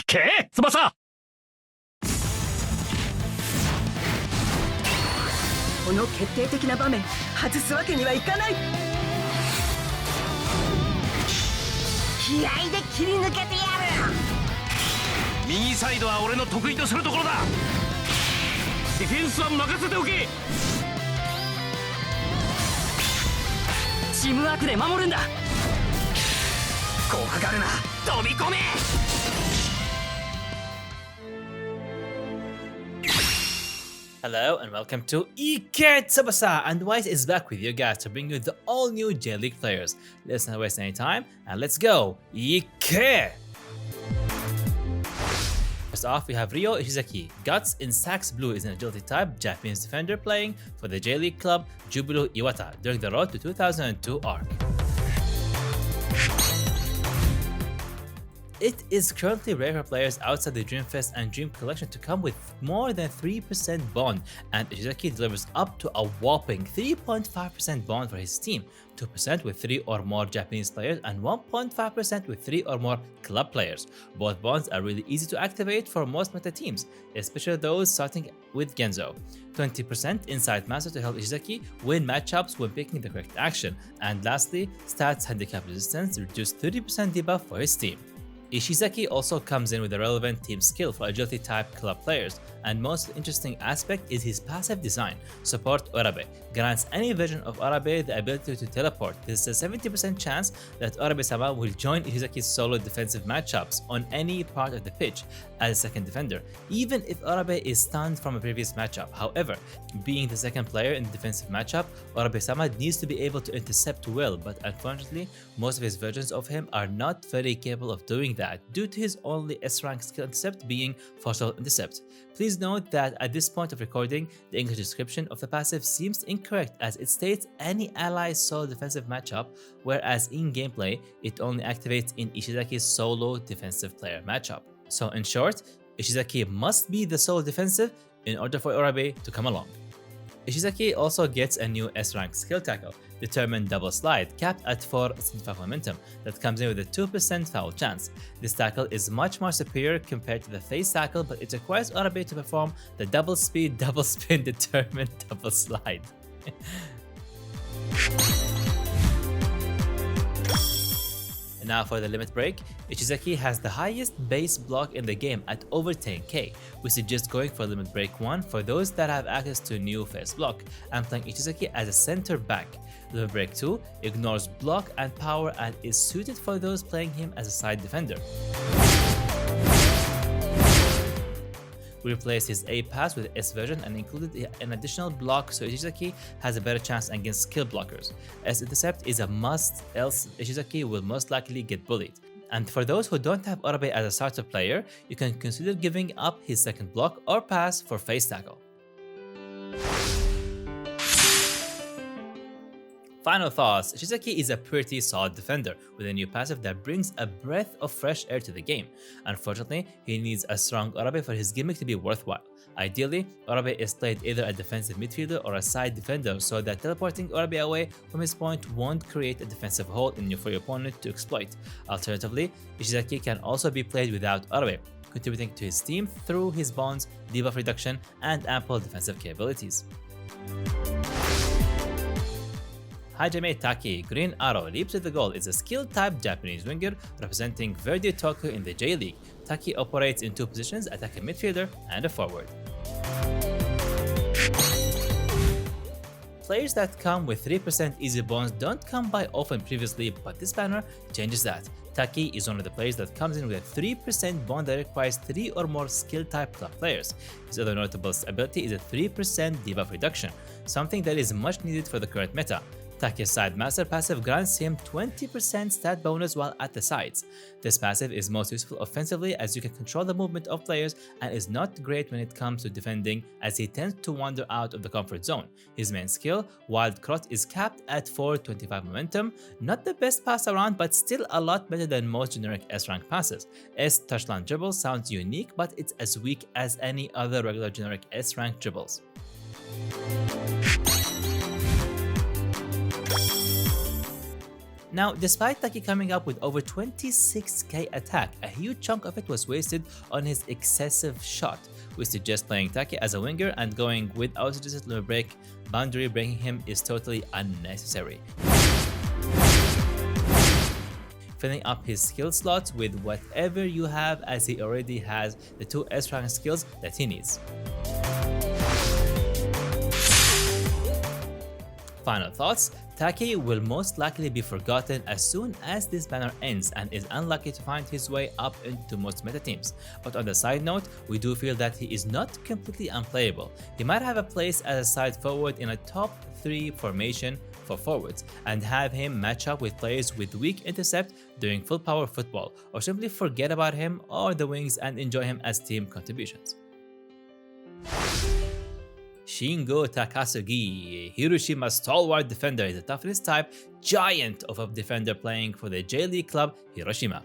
け翼。この決定的な場面外すわけにはいかない。気合で切り抜けてやる。右サイドは俺の得意とするところだ。ディフェンスは任せておけ。チームワークで守るんだ。怖がるな、飛び込め。Hello and welcome to Tsubasa, and Weiss is back with you guys to bring you the all-new J-League players. Let's not waste any time and let's go! Ike! First off, we have Ryo Ishizaki. Guts in Sax Blue is an agility type Japanese defender playing for the J-League club Jubilo Iwata during the Road to 2002 arc. It is currently rare for players outside the Dreamfest and Dream Collection to come with more than 3% bond, and Ishizaki delivers up to a whopping 3.5% bond for his team, 2% with 3 or more Japanese players, and 1.5% with 3 or more club players. Both bonds are really easy to activate for most meta teams, especially those starting with Genzo. 20% Insight Master to help Ishizaki win matchups when picking the correct action, and lastly, Stats Handicap Resistance reduce 30% debuff for his team. Ishizaki also comes in with a relevant team skill for agility type club players, and most interesting aspect is his passive design. Support Orabe grants any version of Orabe the ability to teleport. There's a 70% chance that Orabe-sama will join Ishizaki's solo defensive matchups on any part of the pitch as a second defender, even if Orabe is stunned from a previous matchup. However, being the second player in the defensive matchup, Orabe-sama needs to be able to intercept well, but unfortunately, most of his versions of him are not very capable of doing that due to his only S-rank skill intercept being Forceful Intercept. Please note that at this point of recording, the English description of the passive seems incorrect as it states any ally solo defensive matchup, whereas in gameplay, it only activates in Ishizaki's solo defensive player matchup. So in short, Ishizaki must be the solo defensive in order for Orabe to come along. Ishizaki also gets a new S-rank skill tackle, Determined Double Slide, capped at 475 momentum, that comes in with a 2% foul chance. This tackle is much more superior compared to the face tackle, but it requires Orabe to perform the double speed, double spin, Determined Double Slide. Now for the limit break, Ishizaki has the highest base block in the game at over 10k. We suggest going for limit break 1 for those that have access to new face block, and playing Ishizaki as a center back. Limit break 2 ignores block and power and is suited for those playing him as a side defender. We replaced his A pass with S version and included an additional block so Ishizaki has a better chance against skill blockers. S intercept is a must, else Ishizaki will most likely get bullied. And for those who don't have Orabe as a starter player, you can consider giving up his second block or pass for face tackle. Final thoughts, Ishizaki is a pretty solid defender with a new passive that brings a breath of fresh air to the game. Unfortunately, he needs a strong Orabe for his gimmick to be worthwhile. Ideally, Orabe is played either a defensive midfielder or a side defender so that teleporting Orabe away from his point won't create a defensive hole for your opponent to exploit. Alternatively, Ishizaki can also be played without Orabe, contributing to his team through his bonds, debuff reduction, and ample defensive capabilities. Hajime Taki, Green Arrow, leaps to the goal, is a skill-type Japanese winger representing Verde Tokyo in the J-League. Taki operates in two positions, attacking midfielder and a forward. Players that come with 3% easy bonds don't come by often previously, but this banner changes that. Taki is one of the players that comes in with a 3% bond that requires 3 or more skill-type club players. His other notable ability is a 3% debuff reduction, something that is much needed for the current meta. Taki's Side Master passive grants him 20% stat bonus while at the sides. This passive is most useful offensively as you can control the movement of players and is not great when it comes to defending as he tends to wander out of the comfort zone. His main skill, Wild Crot, is capped at 425 momentum. Not the best pass around, but still a lot better than most generic S-rank passes. S touchdown dribble sounds unique, but it's as weak as any other regular generic S-rank dribbles. Now, despite Taki coming up with over 26k attack, a huge chunk of it was wasted on his excessive shot, which suggests playing Taki as a winger and going without suggested limit break boundary breaking him is totally unnecessary. Filling up his skill slots with whatever you have, as he already has the 2 S-rank skills that he needs. Final thoughts: Taki will most likely be forgotten as soon as this banner ends and is unlikely to find his way up into most meta teams. But on the side note, we do feel that he is not completely unplayable. He might have a place as a side forward in a top 3 formation for forwards, and have him match up with players with weak intercept during full power football, or simply forget about him or the wings and enjoy him as team contributions. Shingo Takasugi, Hiroshima's stalwart defender, is a toughness type giant of a defender playing for the J League club Hiroshima.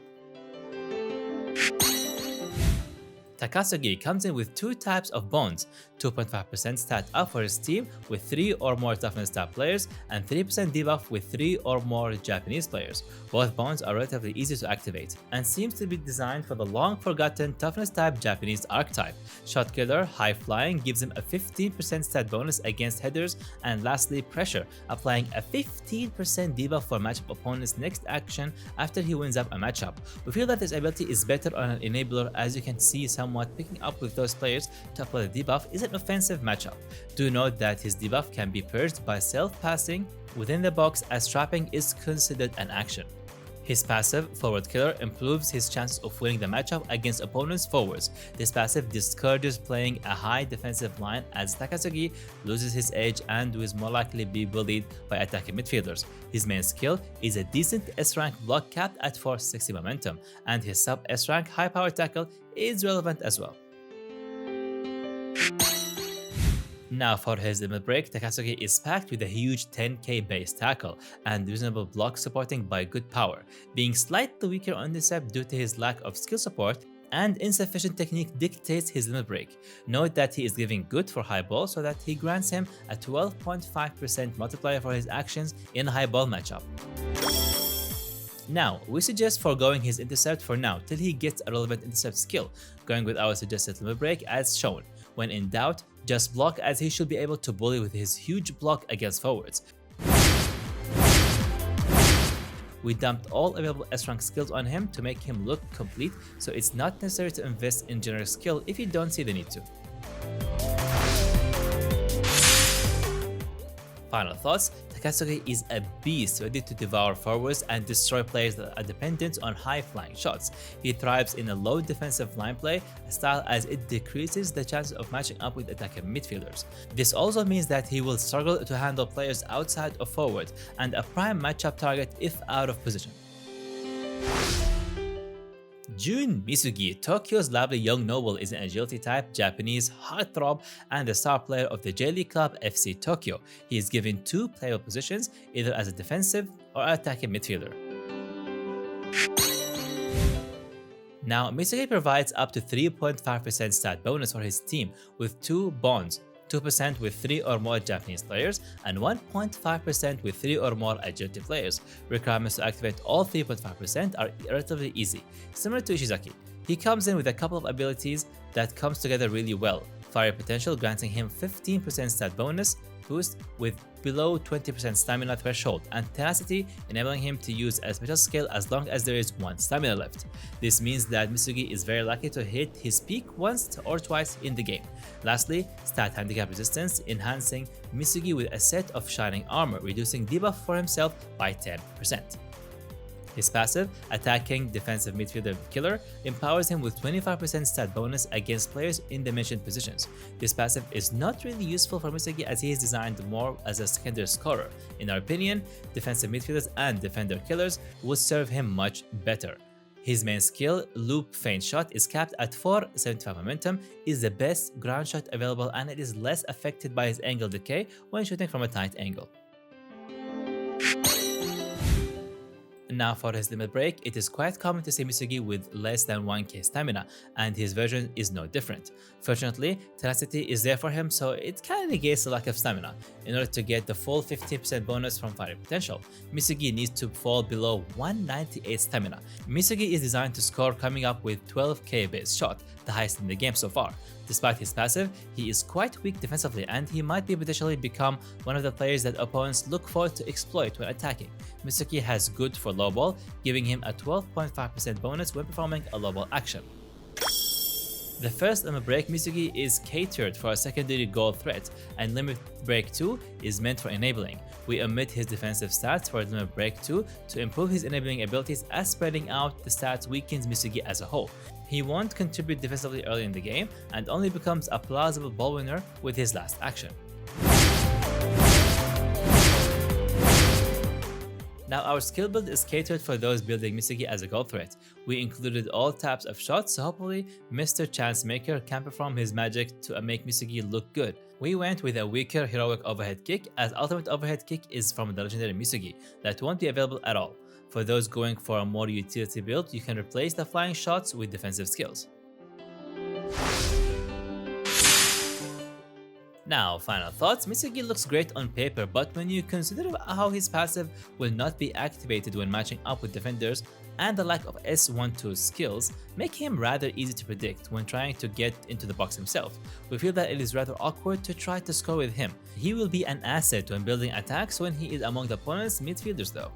Takasugi comes in with 2 types of bonds, 2.5% stat up for his team with 3 or more toughness type players, and 3% debuff with 3 or more Japanese players. Both bonds are relatively easy to activate, and seems to be designed for the long-forgotten toughness type Japanese archetype. Shot killer, high flying, gives him a 15% stat bonus against headers, and lastly pressure, applying a 15% debuff for matchup opponent's next action after he wins up a matchup. We feel that this ability is better on an enabler, as you can see somewhat picking up with those players to apply the debuff is an offensive matchup. Do note that his debuff can be purged by self-passing within the box, as trapping is considered an action. His passive, Forward Killer, improves his chances of winning the matchup against opponents' forwards. This passive discourages playing a high defensive line, as Takasugi loses his edge and will more likely be bullied by attacking midfielders. His main skill is a decent S-rank block capped at 460 momentum, and his sub S-rank high power tackle is relevant as well. Now for his limit break, Takasugi is packed with a huge 10k base tackle and reasonable block supporting by good power, being slightly weaker on intercept due to his lack of skill support, and insufficient technique dictates his limit break. Note that he is giving good for high ball, so that he grants him a 12.5% multiplier for his actions in a high ball matchup. Now, we suggest foregoing his intercept for now till he gets a relevant intercept skill, going with our suggested limit break as shown. When in doubt, just block, as he should be able to bully with his huge block against forwards. We dumped all available S-rank skills on him to make him look complete, so it's not necessary to invest in generic skill if you don't see the need to. Final thoughts: Takasugi is a beast, ready to devour forwards and destroy players that are dependent on high flying shots. He thrives in a low defensive line play style, as it decreases the chances of matching up with attacking midfielders. This also means that he will struggle to handle players outside of forward, and a prime matchup target if out of position. Jun Misugi, Tokyo's lovely young noble, is an agility type Japanese heartthrob and the star player of the J League club FC Tokyo. He is given 2 playable positions, either as a defensive or attacking midfielder. Now, Misugi provides up to 3.5% stat bonus for his team with 2 bonds, 2% with 3 or more Japanese players, and 1.5% with 3 or more agility players. Requirements to activate all 3.5% are relatively easy, similar to Ishizaki. He comes in with a couple of abilities that comes together really well. Fire Potential, granting him 15% stat bonus boost with below 20% stamina threshold, and Tenacity, enabling him to use a special skill as long as there is 1 stamina left. This means that Misugi is very likely to hit his peak once or twice in the game. Lastly, Stat Handicap Resistance, enhancing Misugi with a set of Shining Armor, reducing debuff for himself by 10%. His passive, Attacking Defensive Midfielder Killer, empowers him with 25% stat bonus against players in the mentioned positions. This passive is not really useful for Misugi, as he is designed more as a secondary scorer. In our opinion, defensive midfielders and defender killers would serve him much better. His main skill, Loop Feint Shot, is capped at 475 momentum, is the best ground shot available, and it is less affected by his angle decay when shooting from a tight angle. Now for his limit break, it is quite common to see Misugi with less than 1k stamina, and his version is no different. Fortunately, tenacity is there for him, so it kind of negates the lack of stamina. In order to get the full 15% bonus from fighting potential, Misugi needs to fall below 198 stamina. Misugi is designed to score coming up with 12k base shot, the highest in the game so far. Despite his passive, he is quite weak defensively, and he might be potentially become one of the players that opponents look forward to exploit when attacking. Misugi has good for low ball, giving him a 12.5% bonus when performing a low ball action. The first limit break Misugi is catered for a secondary goal threat, and limit break 2 is meant for enabling. We omit his defensive stats for limit break 2 to improve his enabling abilities, as spreading out the stats weakens Misugi as a whole. He won't contribute defensively early in the game and only becomes a plausible ball winner with his last action. Now our skill build is catered for those building Misugi as a goal threat. We included all types of shots, so hopefully Mr. Chancemaker can perform his magic to make Misugi look good. We went with a weaker heroic overhead kick, as ultimate overhead kick is from the legendary Misugi that won't be available at all. For those going for a more utility build, you can replace the flying shots with defensive skills. Now, final thoughts. Misugi looks great on paper, but when you consider how his passive will not be activated when matching up with defenders and the lack of S12 skills, make him rather easy to predict when trying to get into the box himself. We feel that it is rather awkward to try to score with him. He will be an asset when building attacks when he is among the opponent's midfielders though.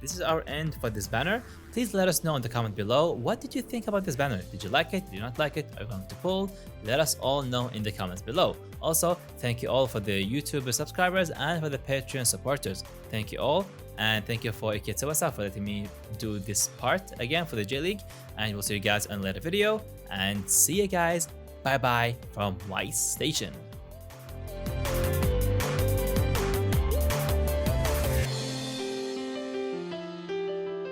This is our end for this banner. Please let us know in the comment below, what did you think about this banner? Did you like it? Did you not like it? Are you going to pull? Let us all know in the comments below. Also, thank you all for the YouTube subscribers and for the Patreon supporters. Thank you all, and thank you for Tsubasa for letting me do this part again for the J League. And we'll see you guys in a later video, and see you guys. Bye bye from Weiss Station.